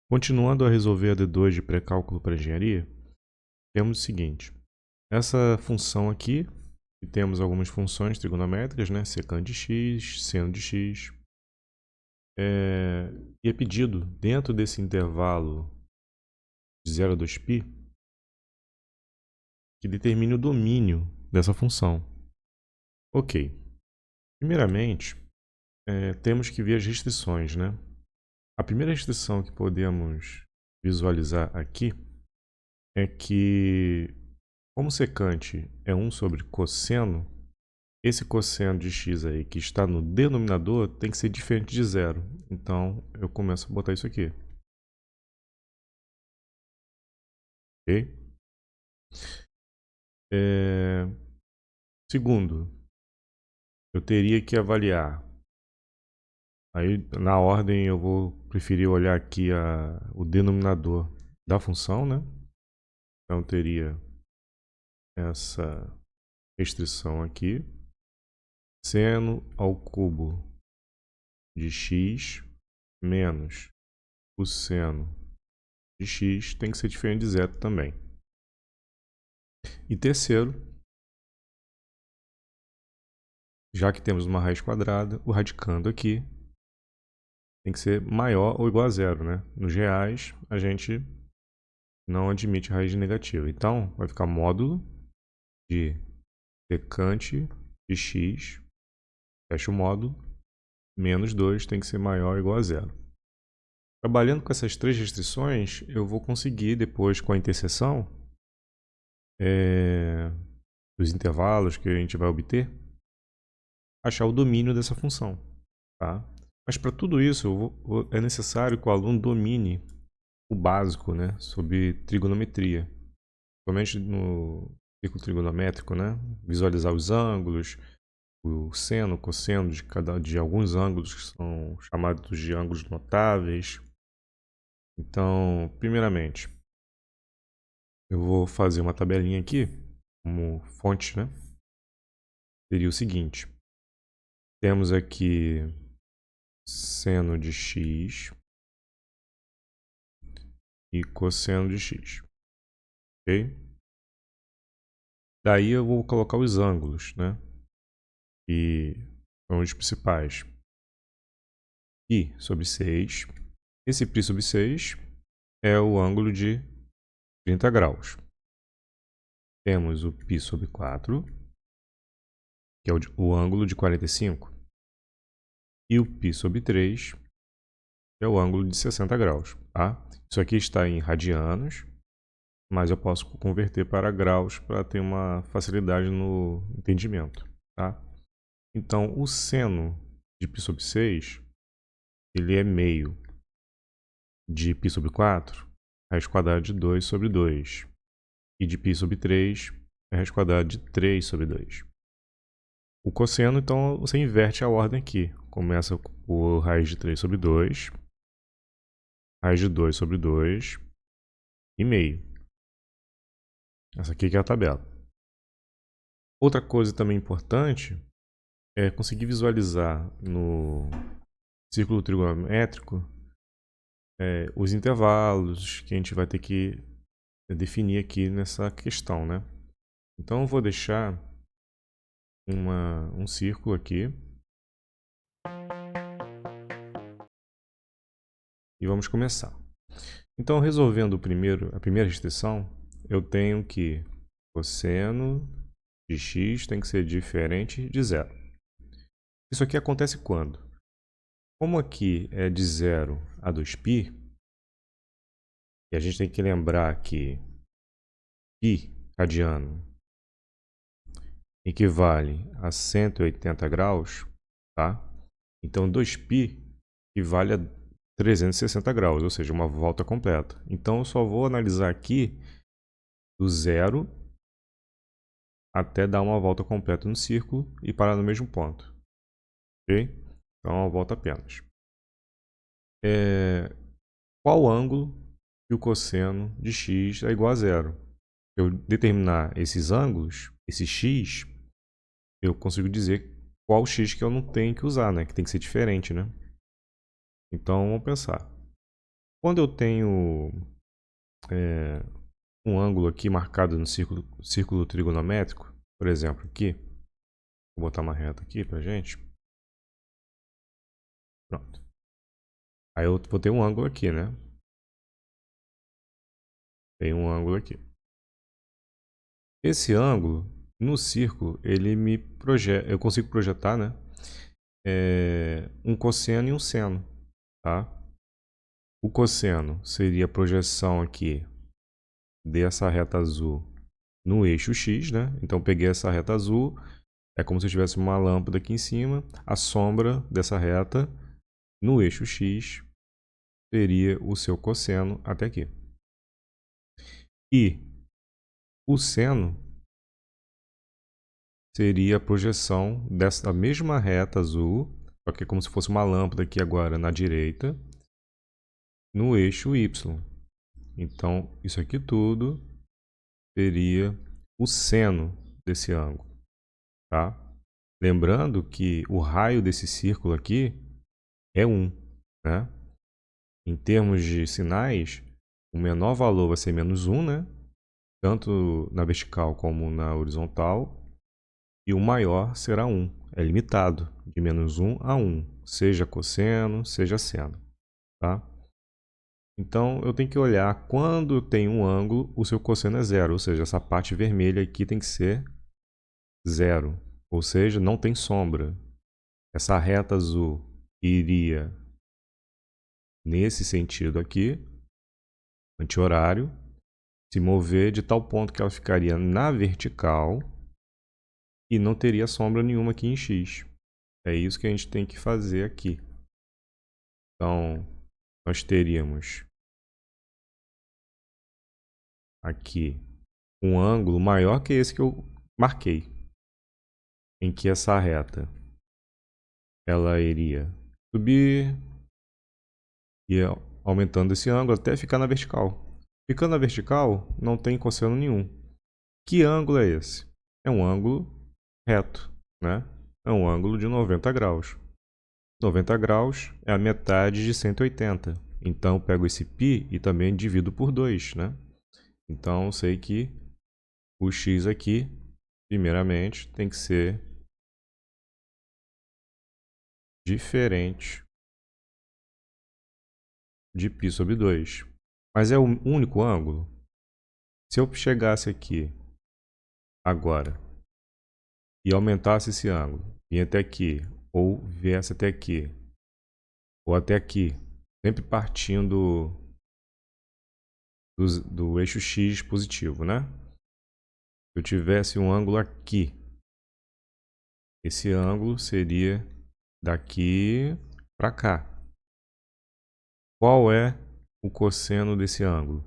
Continuando a resolver a D2 de pré-cálculo para engenharia, temos o seguinte. Essa função aqui, e temos algumas funções trigonométricas, né? Secante de x, seno de x. E é pedido, dentro desse intervalo de 0 a 2π, que determine o domínio dessa função. Ok. Primeiramente, temos que ver as restrições, né? A primeira restrição que podemos visualizar aqui é que, como secante é 1 sobre cosseno, esse cosseno de x aí que está no denominador tem que ser diferente de zero. Então, eu começo a botar isso aqui. Ok? Segundo, eu teria que avaliar. Aí, na ordem, eu vou preferir olhar aqui o denominador da função, né? Então, eu teria essa restrição aqui. Seno ao cubo de x menos o seno de x tem que ser diferente de zero também. E terceiro, já que temos uma raiz quadrada, o radicando aqui tem que ser maior ou igual a zero, né? Nos reais, a gente não admite raiz negativa. Então, vai ficar módulo de secante de x, fecha o módulo, menos 2 tem que ser maior ou igual a zero. Trabalhando com essas três restrições, eu vou conseguir depois, com a interseção dos intervalos que a gente vai obter, achar o domínio dessa função. Tá? Mas para tudo isso, é necessário que o aluno domine o básico, né, sobre trigonometria. Somente no círculo trigonométrico, né, visualizar os ângulos, o seno, o cosseno de alguns ângulos que são chamados de ângulos notáveis. Então, primeiramente, eu vou fazer uma tabelinha aqui, como fonte, né? Seria o seguinte. Temos aqui seno de x e cosseno de x. Ok? Daí eu vou colocar os ângulos, né? E são os principais. Π sobre 6. Esse π sobre 6 é o ângulo de 30 graus. Temos o π sobre 4, que é o ângulo de 45. E o π sobre 3, que é o ângulo de 60 graus. Tá? Isso aqui está em radianos, mas eu posso converter para graus para ter uma facilidade no entendimento. Tá? Então, o seno de π sobre 6, ele é meio de π sobre 4, raiz quadrada de 2 sobre 2. E de π sobre 3, é raiz quadrada de 3 sobre 2. O cosseno, então, você inverte a ordem aqui. Começa por raiz de 3 sobre 2, raiz de 2 sobre 2 e meio. Essa aqui que é a tabela. Outra coisa também importante é conseguir visualizar no círculo trigonométrico os intervalos que a gente vai ter que definir aqui nessa questão, né? Então eu vou deixar um círculo aqui e vamos começar. Então, resolvendo a primeira restrição, eu tenho que cosseno de x tem que ser diferente de zero. Isso aqui acontece quando? Como aqui é de 0 a 2π, e a gente tem que lembrar que π radiano equivale a 180 graus, tá? Então 2π equivale a 360 graus, ou seja, uma volta completa. Então eu só vou analisar aqui do zero até dar uma volta completa no círculo e parar no mesmo ponto. Ok? Então uma volta apenas. Qual ângulo que o cosseno de x é igual a zero? Eu determinar esses ângulos, esse x, eu consigo dizer qual x que eu não tenho que usar, né? Que tem que ser diferente, né? Então, vamos pensar. Quando eu tenho um ângulo aqui marcado no círculo trigonométrico, por exemplo, aqui, vou botar uma reta aqui pra gente. Pronto. Aí eu vou ter um ângulo aqui, né? Tem um ângulo aqui. Esse ângulo, no círculo, ele me projeta, eu consigo projetar, né? Um cosseno e um seno, tá? O cosseno seria a projeção aqui dessa reta azul no eixo X, né? Então, eu peguei essa reta azul, é como se eu tivesse uma lâmpada aqui em cima, a sombra dessa reta no eixo X seria o seu cosseno até aqui. E o seno seria a projeção dessa mesma reta azul, só que é como se fosse uma lâmpada aqui agora na direita, no eixo Y. Então, isso aqui tudo seria o seno desse ângulo, tá? Lembrando que o raio desse círculo aqui é 1, né? Em termos de sinais, o menor valor vai ser menos 1, né? Tanto na vertical como na horizontal. E o maior será 1. É limitado, de menos 1 a 1, seja cosseno, seja seno, tá? Então, eu tenho que olhar quando tem um ângulo, o seu cosseno é 0, ou seja, essa parte vermelha aqui tem que ser 0, ou seja, não tem sombra. Essa reta azul iria nesse sentido aqui, anti-horário, se mover de tal ponto que ela ficaria na vertical e não teria sombra nenhuma aqui em X. É isso que a gente tem que fazer aqui. Então, nós teríamos aqui um ângulo maior que esse que eu marquei, em que essa reta ela iria subir e aumentando esse ângulo até ficar na vertical. Ficando na vertical, não tem cosseno nenhum. Que ângulo é esse? É um ângulo reto, né? É um ângulo de 90 graus. 90 graus é a metade de 180. Então, eu pego esse π e também divido por 2, né? Então, eu sei que o x aqui, primeiramente, tem que ser diferente de π sobre 2. Mas é o único ângulo? Se eu chegasse aqui, agora, e aumentasse esse ângulo, vinha até aqui, ou viesse até aqui, ou até aqui, sempre partindo do eixo X positivo, né? Se eu tivesse um ângulo aqui, esse ângulo seria daqui para cá. Qual é o cosseno desse ângulo?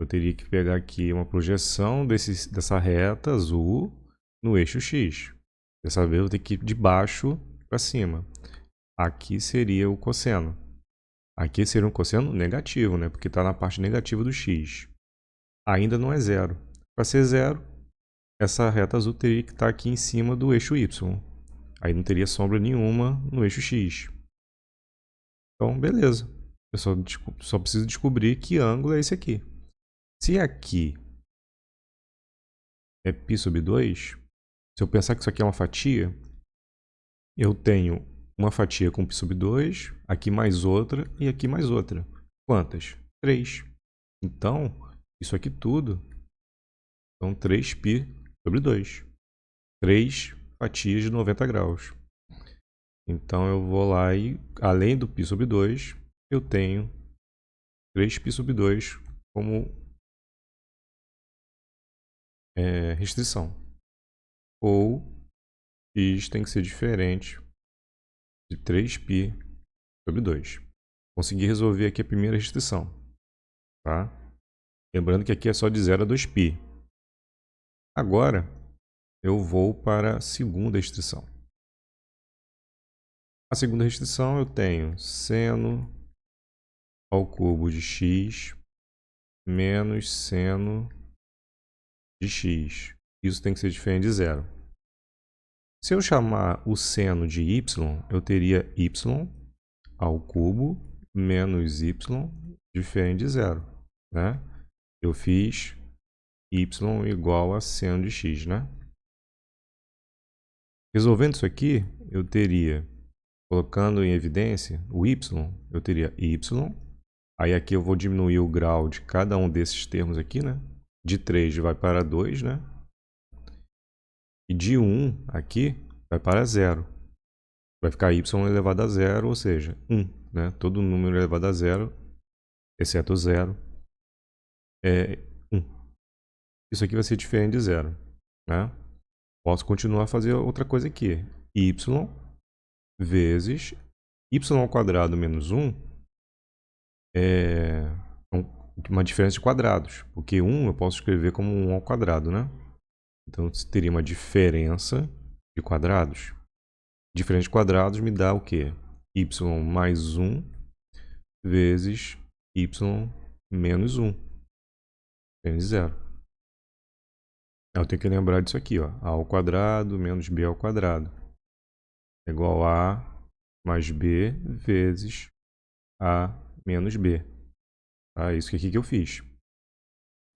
Eu teria que pegar aqui uma projeção dessa reta azul no eixo X. Dessa vez eu vou ter que ir de baixo para cima. Aqui seria o cosseno. Aqui seria um cosseno negativo, né? Porque está na parte negativa do X. Ainda não é zero. Para ser zero, essa reta azul teria que estar aqui em cima do eixo Y. Aí não teria sombra nenhuma no eixo X. Então, beleza. Eu só preciso descobrir que ângulo é esse aqui. Se aqui é π sobre 2, se eu pensar que isso aqui é uma fatia, eu tenho uma fatia com π sobre 2, aqui mais outra e aqui mais outra. Quantas? 3. Então, isso aqui tudo são 3π sobre 2. 3 fatias de 90 graus. Então, eu vou lá e, além do π sobre 2, eu tenho 3π sobre 2 como restrição. Ou x tem que ser diferente de 3π sobre 2. Consegui resolver aqui a primeira restrição. Tá? Lembrando que aqui é só de 0 a 2π. Agora, eu vou para a segunda restrição. A segunda restrição eu tenho seno ao cubo de x menos seno de x. Isso tem que ser diferente de 0. Se eu chamar o seno de y, eu teria y ao cubo menos y diferente de zero, né? Eu fiz y igual a seno de x, né? Resolvendo isso aqui, eu teria, colocando em evidência o y, eu teria y. Aí aqui eu vou diminuir o grau de cada um desses termos aqui, né? De 3 vai para 2, né? E de 1 aqui vai para 0. Vai ficar y elevado a 0, ou seja, 1, né? Todo número elevado a 0, exceto 0, é 1. Isso aqui vai ser diferente de 0, né? Posso continuar a fazer outra coisa aqui. Y vezes y ao quadrado menos 1 é uma diferença de quadrados. Porque 1 eu posso escrever como 1 ao quadrado, né? Então teria uma diferença de quadrados. Diferença de quadrados me dá o quê? Y mais 1 vezes y menos 1. Menos 0. Eu tenho que lembrar disso aqui, ó. A ao quadrado menos b ao quadrado é igual a mais b vezes a menos b. Tá? Isso aqui que eu fiz.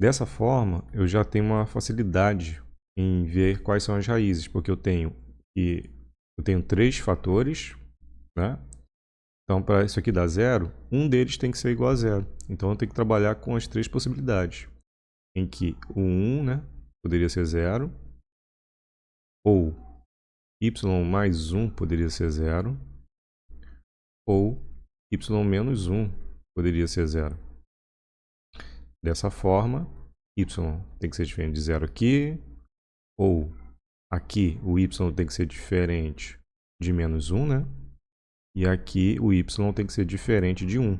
Dessa forma, eu já tenho uma facilidade em ver quais são as raízes, porque eu tenho 3 fatores, né? Então, para isso aqui dar zero, um deles tem que ser igual a zero. Então, eu tenho que trabalhar com as 3 possibilidades, em que o 1, né, poderia ser zero, ou y mais 1 poderia ser zero, ou y menos 1 poderia ser zero. Dessa forma, y tem que ser diferente de zero aqui, ou aqui o y tem que ser diferente de menos 1, né? E aqui o y tem que ser diferente de 1.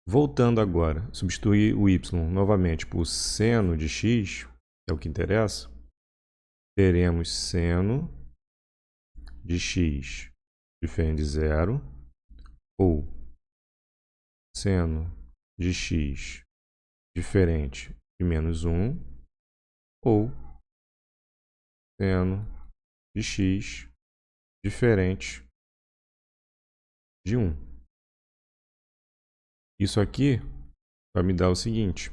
Voltando agora, substituir o y novamente por seno de x, que é o que interessa, teremos seno de x diferente de zero, ou seno de x diferente de menos 1, ou seno de x diferente de 1. Isso aqui vai me dar o seguinte: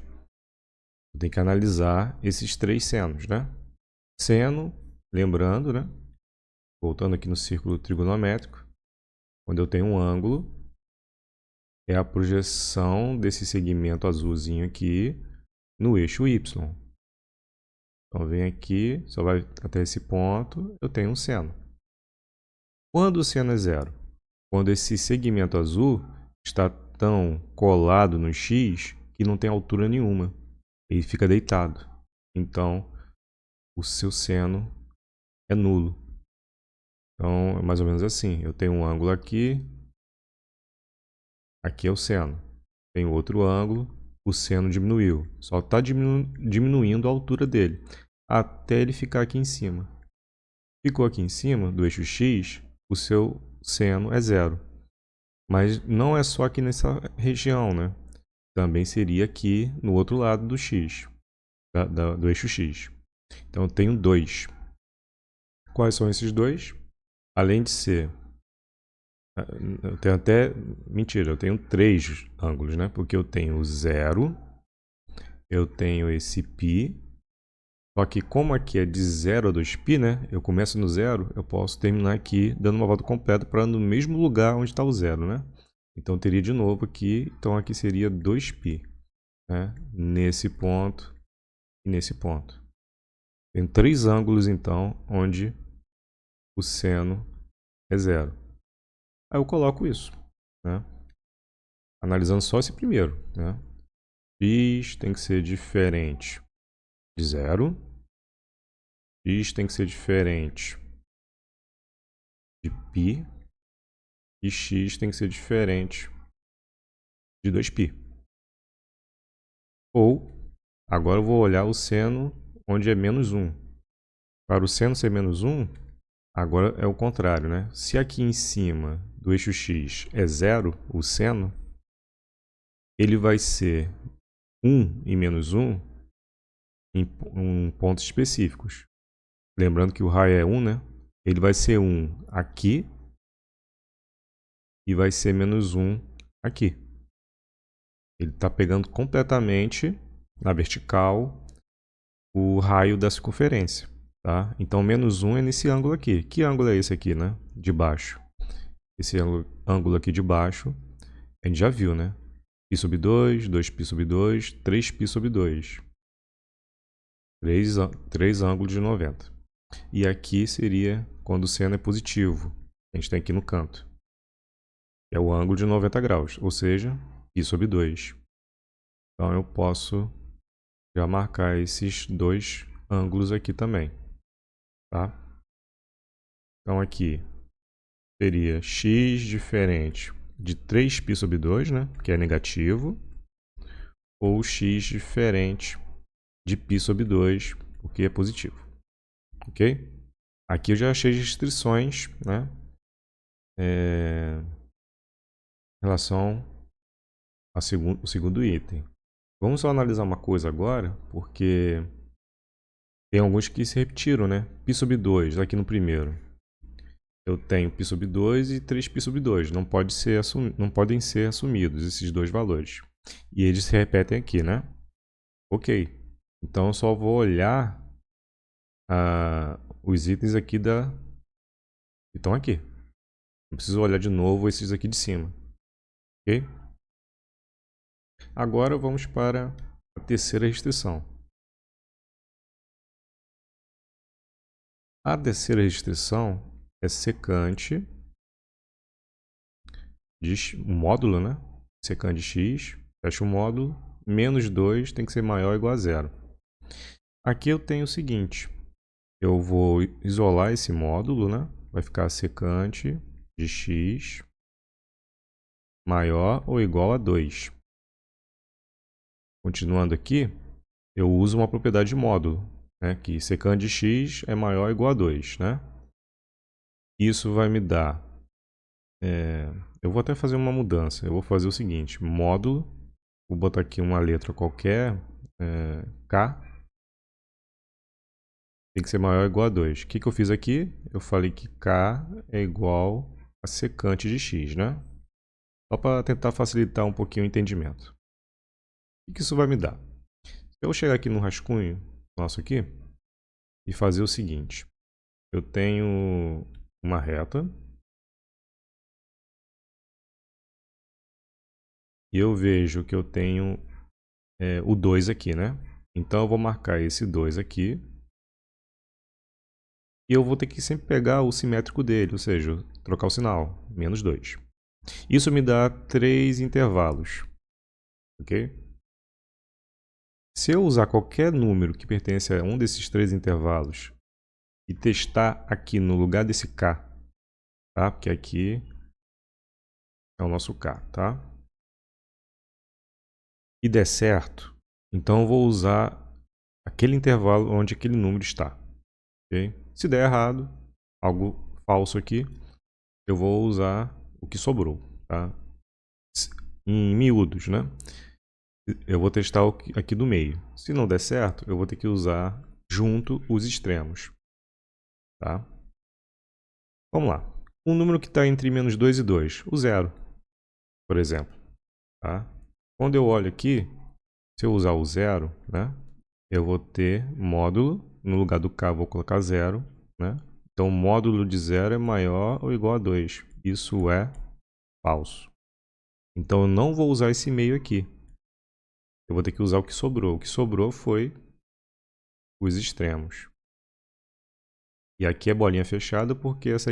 eu tenho que analisar esses 3 senos, né? Seno, lembrando, né? Voltando aqui no círculo trigonométrico, quando eu tenho um ângulo, é a projeção desse segmento azulzinho aqui no eixo y. Então, vem aqui, só vai até esse ponto, eu tenho um seno. Quando o seno é zero? Quando esse segmento azul está tão colado no x que não tem altura nenhuma. Ele fica deitado. Então, o seu seno é nulo. Então, é mais ou menos assim. Eu tenho um ângulo aqui. Aqui é o seno. Tem outro ângulo. O seno diminuiu. Só está diminuindo a altura dele. Até ele ficar aqui em cima. Ficou aqui em cima do eixo x, o seu seno é zero. Mas não é só aqui nessa região, né? Também seria aqui no outro lado do x, do eixo x. Então eu tenho 2. Quais são esses 2? Além de ser... Eu tenho até... Mentira, eu tenho 3 ângulos, né? Porque eu tenho 0, eu tenho esse π. Só que como aqui é de 0 a 2π, né? Eu começo no 0, eu posso terminar aqui dando uma volta completa para no mesmo lugar onde está o 0, né? Então eu teria de novo aqui, então aqui seria 2π, né? Nesse ponto e nesse ponto. Tem 3 ângulos então onde o seno é 0. Aí eu coloco isso, né? Analisando só esse primeiro, né? X tem que ser diferente de 0. X tem que ser diferente de π. E x tem que ser diferente de 2π. Ou, agora eu vou olhar o seno onde é menos 1. Para o seno ser menos 1, agora é o contrário, né? Se aqui em cima do eixo x é 0, o seno, ele vai ser 1 e menos 1 em pontos específicos. Lembrando que o raio é 1, né? Ele vai ser 1 aqui e vai ser menos 1 aqui. Ele está pegando completamente na vertical o raio da circunferência, tá? Então, menos 1 é nesse ângulo aqui. Que ângulo é esse aqui, né? De baixo. Esse ângulo aqui de baixo, a gente já viu, né? Π sobre 2, 2π sobre 2, 3π sobre 2. Três ângulos de 90. E aqui seria quando o seno é positivo. A gente tem aqui no canto. É o ângulo de 90 graus, ou seja, π sobre 2. Então eu posso já marcar esses dois ângulos aqui também, tá? Então aqui seria x diferente de 3π sobre 2, né, que é negativo, ou x diferente de π sobre 2, porque é positivo, ok? Aqui eu já achei as restrições, né, em relação ao segundo item. Vamos só analisar uma coisa agora, porque tem alguns que se repetiram, né? Π sobre 2, aqui no primeiro. Eu tenho π sobre 2 e 3π sobre 2. Não podem ser assumidos esses dois valores. E eles se repetem aqui, né? Ok. Então eu só vou olhar os itens aqui que estão aqui. Não preciso olhar de novo esses aqui de cima. Ok? Agora vamos para a terceira restrição. A terceira restrição é secante de um módulo, né? Secante de x, fecha o módulo, menos 2 tem que ser maior ou igual a zero. Aqui eu tenho o seguinte, eu vou isolar esse módulo, né? Vai ficar secante de x maior ou igual a 2. Continuando aqui, eu uso uma propriedade de módulo, né? Que secante de x é maior ou igual a 2, né? Isso vai me dar... eu vou até fazer uma mudança. Eu vou fazer o seguinte, módulo, vou botar aqui uma letra qualquer, k, tem que ser maior ou igual a 2. O que eu fiz aqui? Eu falei que k é igual a secante de x, né? Só para tentar facilitar um pouquinho o entendimento. O que isso vai me dar? Se eu chegar aqui no rascunho nosso aqui e fazer o seguinte. Eu tenho uma reta e eu vejo que eu tenho o 2 aqui, né? Então eu vou marcar esse 2 aqui e eu vou ter que sempre pegar o simétrico dele, ou seja, trocar o sinal, menos 2. Isso me dá 3 intervalos, ok? Se eu usar qualquer número que pertence a um desses 3 intervalos e testar aqui no lugar desse k, tá? Porque aqui é o nosso k, tá? E der certo, então eu vou usar aquele intervalo onde aquele número está. Okay? Se der errado, algo falso aqui, eu vou usar o que sobrou. Tá? Em miúdos, né? Eu vou testar aqui do meio. Se não der certo, eu vou ter que usar junto os extremos. Tá? Vamos lá. Um número que está entre menos 2 e 2, o zero, por exemplo. Tá? Quando eu olho aqui, se eu usar o zero, né, eu vou ter módulo, no lugar do k vou colocar zero, né? Então o módulo de zero é maior ou igual a 2. Isso é falso. Então eu não vou usar esse meio aqui. Eu vou ter que usar o que sobrou. O que sobrou foi os extremos. E aqui é bolinha fechada porque essa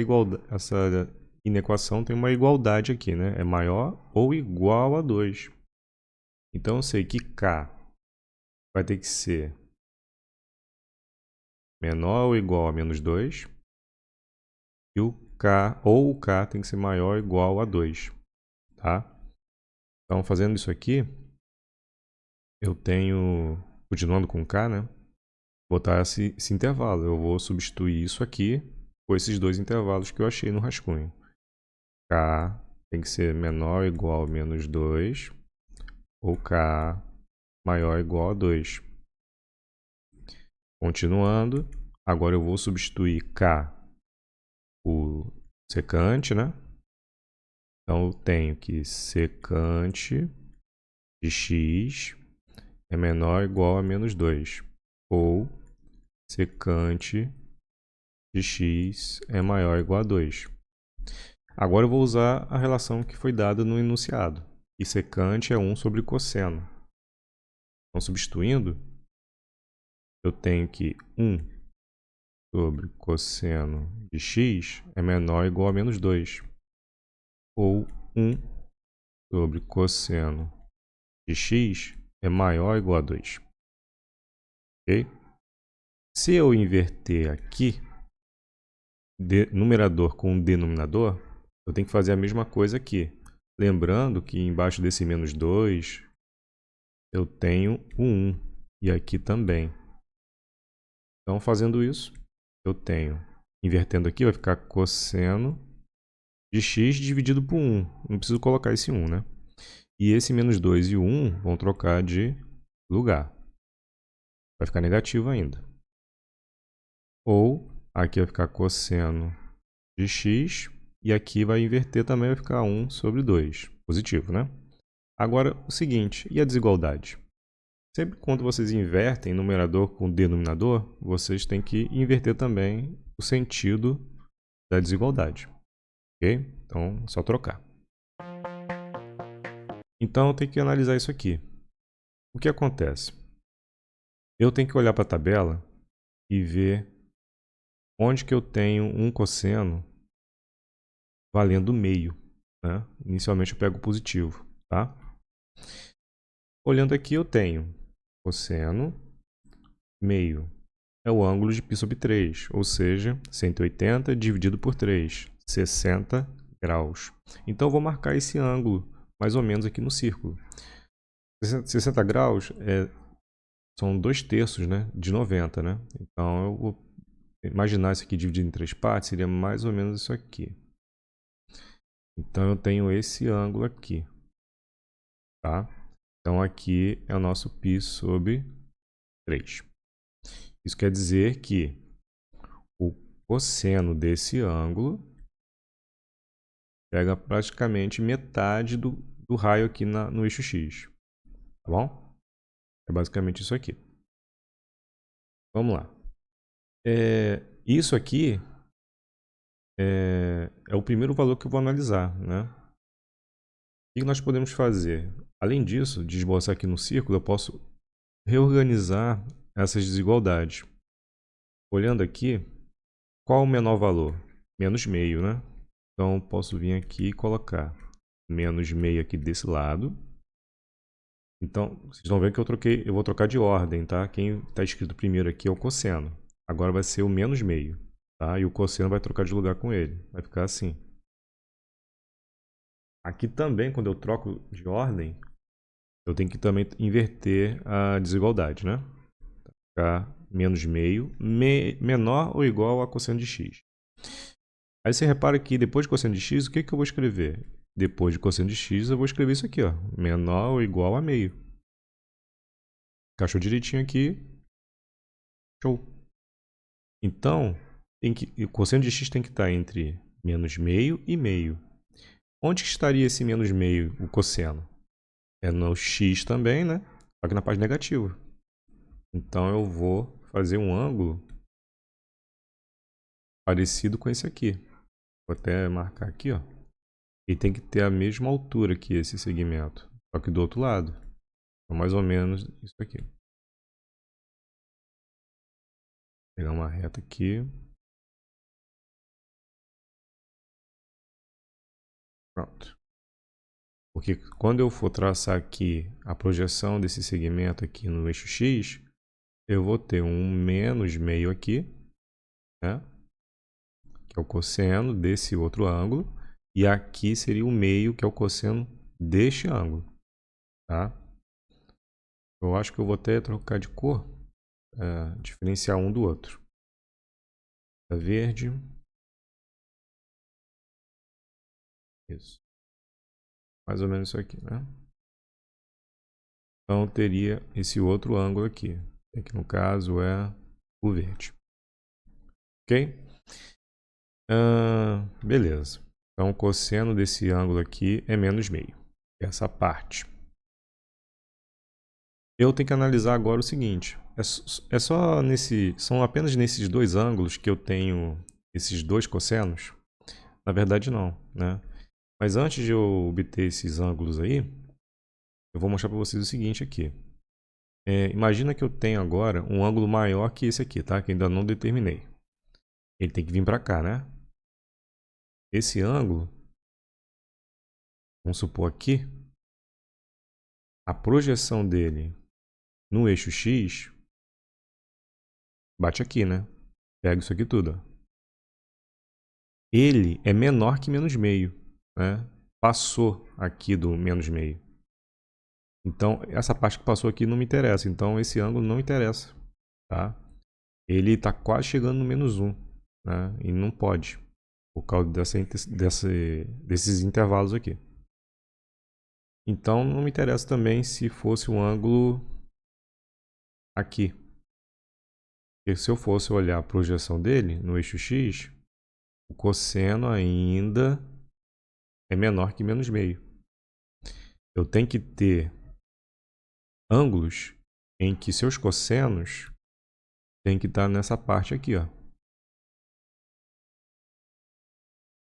inequação tem uma igualdade aqui, né? É maior ou igual a 2. Então eu sei que k vai ter que ser menor ou igual a menos 2. E o k tem que ser maior ou igual a 2. Tá? Então, fazendo isso aqui, eu tenho, continuando com k, né? Botar esse intervalo. Eu vou substituir isso aqui por esses dois intervalos que eu achei no rascunho. K tem que ser menor ou igual a menos 2. Ou k maior ou igual a 2. Continuando, agora eu vou substituir k por secante, né? Então eu tenho que secante de x é menor ou igual a menos 2. Ou secante de x é maior ou igual a 2. Agora eu vou usar a relação que foi dada no enunciado. E secante é 1 sobre cosseno. Então, substituindo, eu tenho que 1 sobre cosseno de x é menor ou igual a menos 2. Ou 1 sobre cosseno de x é maior ou igual a 2. Ok? Se eu inverter aqui, numerador com denominador, eu tenho que fazer a mesma coisa aqui. Lembrando que embaixo desse menos 2, eu tenho o 1. E aqui também. Então, fazendo isso, eu tenho, invertendo aqui, vai ficar cosseno de x dividido por 1. Não preciso colocar esse 1, né? E esse menos 2 e o 1 vão trocar de lugar. Vai ficar negativo ainda. Ou, aqui vai ficar cosseno de x, e aqui vai inverter também, vai ficar 1 sobre 2. Positivo, né? Agora, o seguinte, e a desigualdade? Sempre quando vocês invertem numerador com denominador, vocês têm que inverter também o sentido da desigualdade. Ok? Então, é só trocar. Então, eu tenho que analisar isso aqui. O que acontece? Eu tenho que olhar para a tabela e ver onde que eu tenho um cosseno valendo meio. Né? Inicialmente eu pego o positivo. Tá? Olhando aqui, eu tenho cosseno meio. É o ângulo de π sobre 3, ou seja, 180 dividido por 3, 60 graus. Então, eu vou marcar esse ângulo, mais ou menos aqui no círculo. 60 graus são 2/3, né, de 90, né? Então, eu vou imaginar isso aqui dividido em 3 partes, seria mais ou menos isso aqui. Então, eu tenho esse ângulo aqui, tá? Então, aqui é o nosso π sobre 3. Isso quer dizer que o cosseno desse ângulo pega praticamente metade do raio aqui no eixo X. Tá bom? É basicamente isso aqui. Vamos lá. Isso aqui é o primeiro valor que eu vou analisar, né? O que nós podemos fazer? Além disso, de esboçar aqui no círculo, eu posso reorganizar essas desigualdades. Olhando aqui, qual o menor valor? Menos meio, né? Então, posso vir aqui e colocar menos meio aqui desse lado. Então, vocês estão vendo que eu vou trocar de ordem, tá? Quem está escrito primeiro aqui é o cosseno. Agora vai ser o menos meio, tá? E o cosseno vai trocar de lugar com ele. Vai ficar assim. Aqui também, quando eu troco de ordem, eu tenho que também inverter a desigualdade, né? Ficar menos meio, menor ou igual a cosseno de x. Aí você repara que depois de cosseno de x, o que eu vou escrever? Depois de cosseno de x, eu vou escrever isso aqui, ó. Menor ou igual a meio. Encaixou direitinho aqui. Show. Então, o cosseno de x tem que estar entre menos meio e meio. Onde que estaria esse menos meio, o cosseno? É no x também, né? Só que na parte negativa. Então, eu vou fazer um ângulo parecido com esse aqui. Vou até marcar aqui, ó. E tem que ter a mesma altura que esse segmento. Só que do outro lado. Então, mais ou menos isso aqui. Vou pegar uma reta aqui. Pronto. Porque quando eu for traçar aqui a projeção desse segmento aqui no eixo X, eu vou ter um menos meio aqui, né? Que é o cosseno desse outro ângulo. E aqui seria o meio, que é o cosseno deste ângulo. Tá? Eu acho que eu vou até trocar de cor, diferenciar um do outro. Verde. Isso. Mais ou menos isso aqui, né? Então, teria esse outro ângulo aqui. Que no caso é o verde. Ok? Beleza. Então, o cosseno desse ângulo aqui é menos meio. Essa parte. eu tenho que analisar agora o seguinte. São apenas nesses dois ângulos que eu tenho esses dois cossenos? Na verdade não, né? Mas antes de eu obter esses ângulos aí, eu vou mostrar para vocês o seguinte aqui. Imagina que eu tenho agora um ângulo maior que esse aqui, tá? Que ainda não determinei. Ele tem que vir para cá, né? Esse ângulo, vamos supor aqui, a projeção dele no eixo X bate aqui, né? Pega isso aqui tudo. Ó. Ele é menor que menos meio, né? Passou aqui do menos meio. Então, essa parte que passou aqui não me interessa. Então, esse ângulo não interessa, tá? Ele está quase chegando no menos 1, né? E não pode, por causa desses intervalos aqui. Então, não me interessa também se fosse um ângulo aqui. Porque se eu fosse olhar a projeção dele no eixo X, o cosseno ainda é menor que menos meio. Eu tenho que ter ângulos em que seus cossenos têm que estar nessa parte aqui, ó.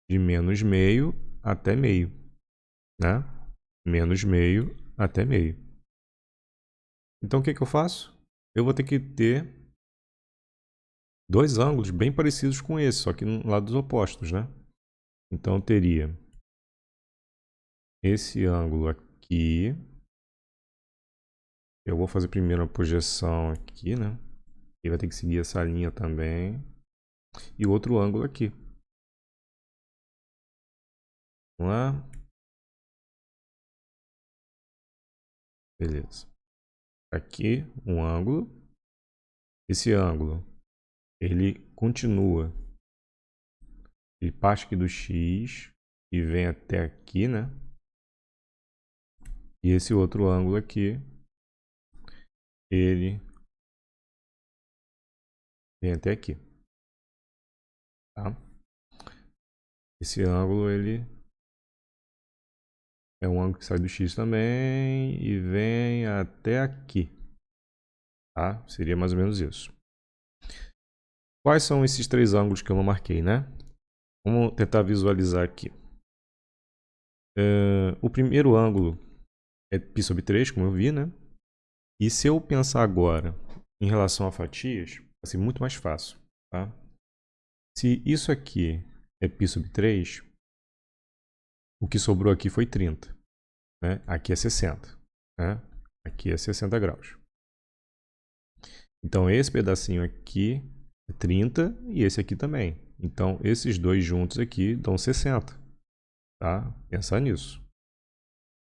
De menos meio até meio, né? Menos meio até meio. Então, o que eu faço? Eu vou ter que ter dois ângulos bem parecidos com esse, só que em lados opostos, né? Então, eu teria esse ângulo aqui. Eu vou fazer primeiro a projeção aqui, né? E vai ter que seguir essa linha também. E outro ângulo aqui. Vamos lá. Beleza. Aqui, um ângulo. Esse ângulo, ele continua. Ele parte aqui do X e vem até aqui, né? E esse outro ângulo aqui, ele vem até aqui. Tá? Esse ângulo, ele é um ângulo que sai do X também e vem até aqui. Tá? Seria mais ou menos isso. Quais são esses três ângulos que eu não marquei, né? Vamos tentar visualizar aqui. O primeiro ângulo é π sobre 3, como eu vi, né? E se eu pensar agora em relação a fatias, vai ser muito mais fácil, tá? Se isso aqui é π sobre 3, o que sobrou aqui foi 30. Né? Aqui é 60. Né? Aqui é 60 graus. Então, esse pedacinho aqui é 30 e esse aqui também. Então, esses dois juntos aqui dão 60. Tá? Pensar nisso.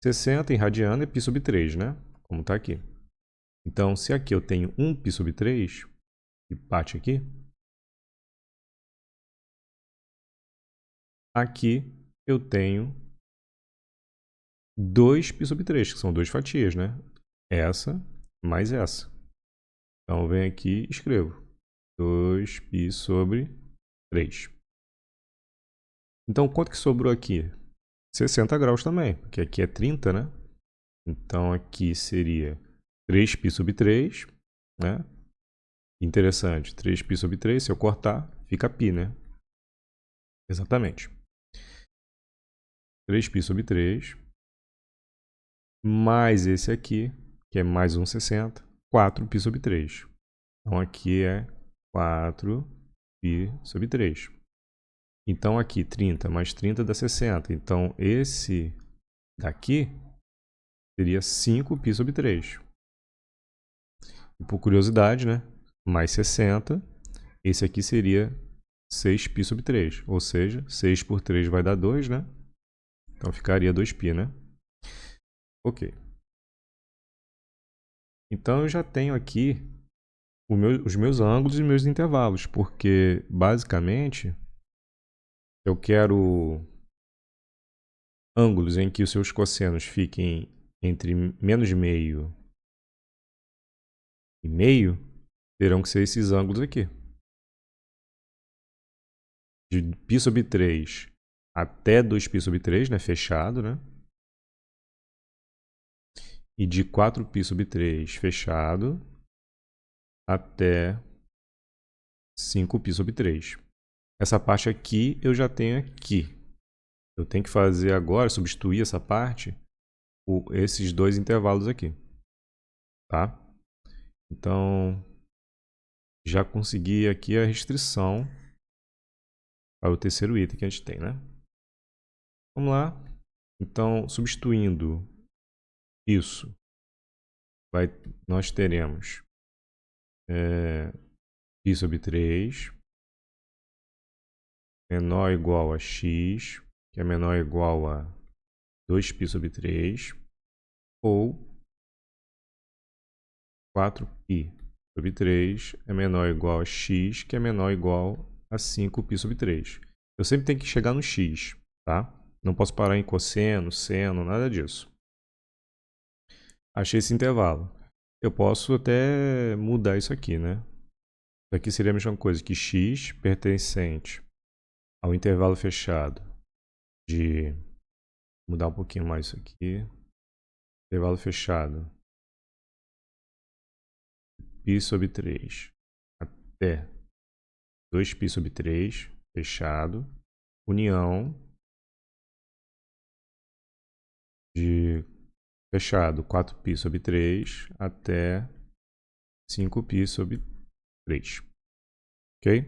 60 em radiano é π sobre 3, né? Como está aqui. Então, se aqui eu tenho 1 π sobre 3, que bate aqui, aqui eu tenho 2 π sobre 3, que são duas fatias, né? Essa mais essa. Então, eu venho aqui e escrevo 2 π sobre 3. Então, quanto que sobrou aqui? 60 graus também, porque aqui é 30, né? Então, aqui seria 3 π sobre 3, né? Interessante, 3 π sobre 3, se eu cortar, fica π, né? Exatamente. 3 π sobre 3, mais esse aqui, que é mais 1,60, 4 π sobre 3. Então, aqui é 4 π sobre 3. Então, aqui 30 mais 30 dá 60. Então, esse daqui seria 5 π sobre 3. E por curiosidade, né? Mais 60. Esse aqui seria 6 π sobre 3. Ou seja, 6 por 3 vai dar 2, né? Então, ficaria 2 π, né? Ok. Então, eu já tenho aqui os meus ângulos e meus intervalos. Porque, basicamente, eu quero ângulos em que os seus cossenos fiquem entre menos meio e meio, terão que ser esses ângulos aqui. De π sobre 3 até 2π sobre 3, né? Fechado, né? e de 4π sobre 3 fechado até 5π sobre 3. Essa parte aqui eu já tenho aqui. Eu tenho que fazer agora, substituir essa parte por esses dois intervalos aqui. Tá? Então, já consegui aqui a restrição para o terceiro item que a gente tem, né? Vamos lá. Então, substituindo isso, nós teremos π sobre 3 menor ou igual a x, que é menor ou igual a 2π sobre 3, ou 4π sobre 3 é menor ou igual a x, que é menor ou igual a 5π sobre 3. Eu sempre tenho que chegar no x, tá? Não posso parar em cosseno, seno, nada disso. Achei esse intervalo. Eu posso até mudar isso aqui, né? Isso aqui seria a mesma coisa que x pertencente ao intervalo fechado de... Vou mudar um pouquinho mais isso aqui. Intervalo fechado. π sobre 3 até 2π sobre 3 fechado. União de fechado 4π sobre 3 até 5π sobre 3. Ok?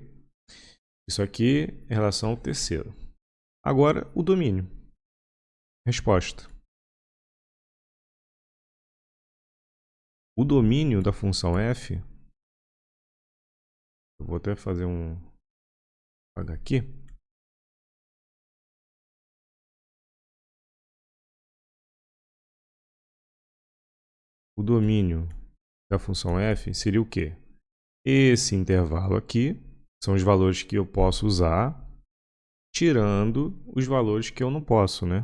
Isso aqui em relação ao terceiro. Agora, o domínio. Resposta. O domínio da função f, eu vou até fazer apagar aqui. O domínio da função f seria o quê? Esse intervalo aqui são os valores que eu posso usar, tirando os valores que eu não posso, né?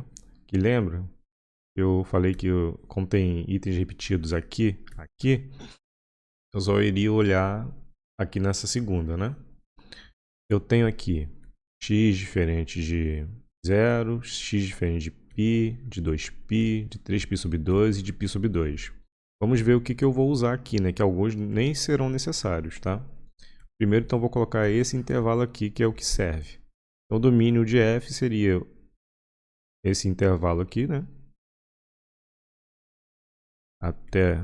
Que lembra? Eu falei que como tem itens repetidos aqui, eu só iria olhar aqui nessa segunda, né? Eu tenho aqui x diferente de 0, x diferente de π, de 2π, de 3π sobre 2 e de π sobre 2. Vamos ver o que eu vou usar aqui, né? Que alguns nem serão necessários, tá? Primeiro, então, vou colocar esse intervalo aqui, que é o que serve. Então, o domínio de f seria esse intervalo aqui, né? Até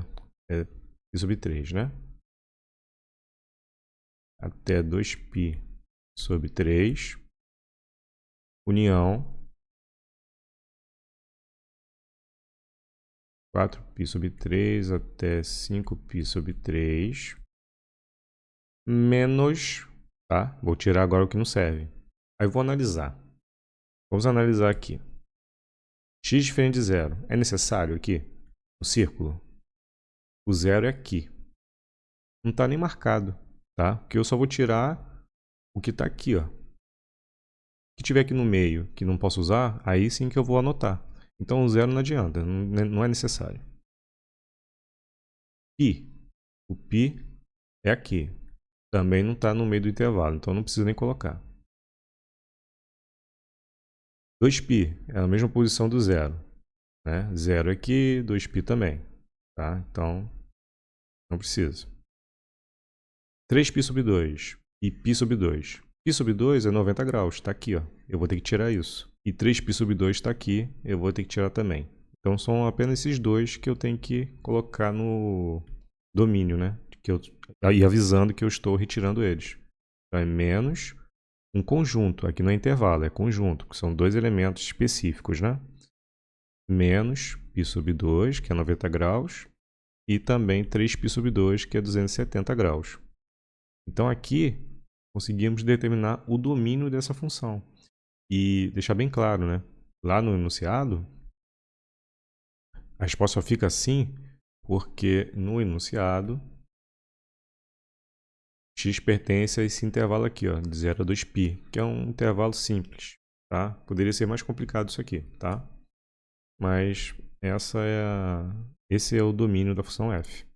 π sobre 3, né? Até 2π sobre 3, união 4π sobre 3 até 5π sobre 3, menos, tá? Vou tirar agora o que não serve. Aí vou analisar. Vamos analisar aqui. X diferente de 0. É necessário aqui? No círculo? O 0 é aqui. Não está nem marcado, tá? Porque eu só vou tirar o que está aqui, ó. O que tiver aqui no meio que não posso usar, aí sim que eu vou anotar. Então o 0 não adianta, não é necessário. Π. O π é aqui. Também não está no meio do intervalo, então não precisa nem colocar. 2π é a mesma posição do 0. Né? 0 aqui, 2π também. Tá? Então, não precisa. 3π sobre 2 e π sobre 2. Π sobre 2 é 90 graus, está aqui. Ó. Eu vou ter que tirar isso. E 3π sobre 2 está aqui, eu vou ter que tirar também. Então, são apenas esses dois que eu tenho que colocar no domínio, né? E avisando que eu estou retirando eles. Então, é menos um conjunto. Aqui não é intervalo, é conjunto, que são dois elementos específicos, né? Menos π sobre 2, que é 90 graus, e também 3π sobre 2, que é 270 graus. Então, aqui, conseguimos determinar o domínio dessa função. E deixar bem claro, né? Lá no enunciado, a resposta só fica assim porque no enunciado x pertence a esse intervalo aqui, ó, de 0 a 2π, que é um intervalo simples, tá? Poderia ser mais complicado isso aqui, tá? Mas esse é o domínio da função f.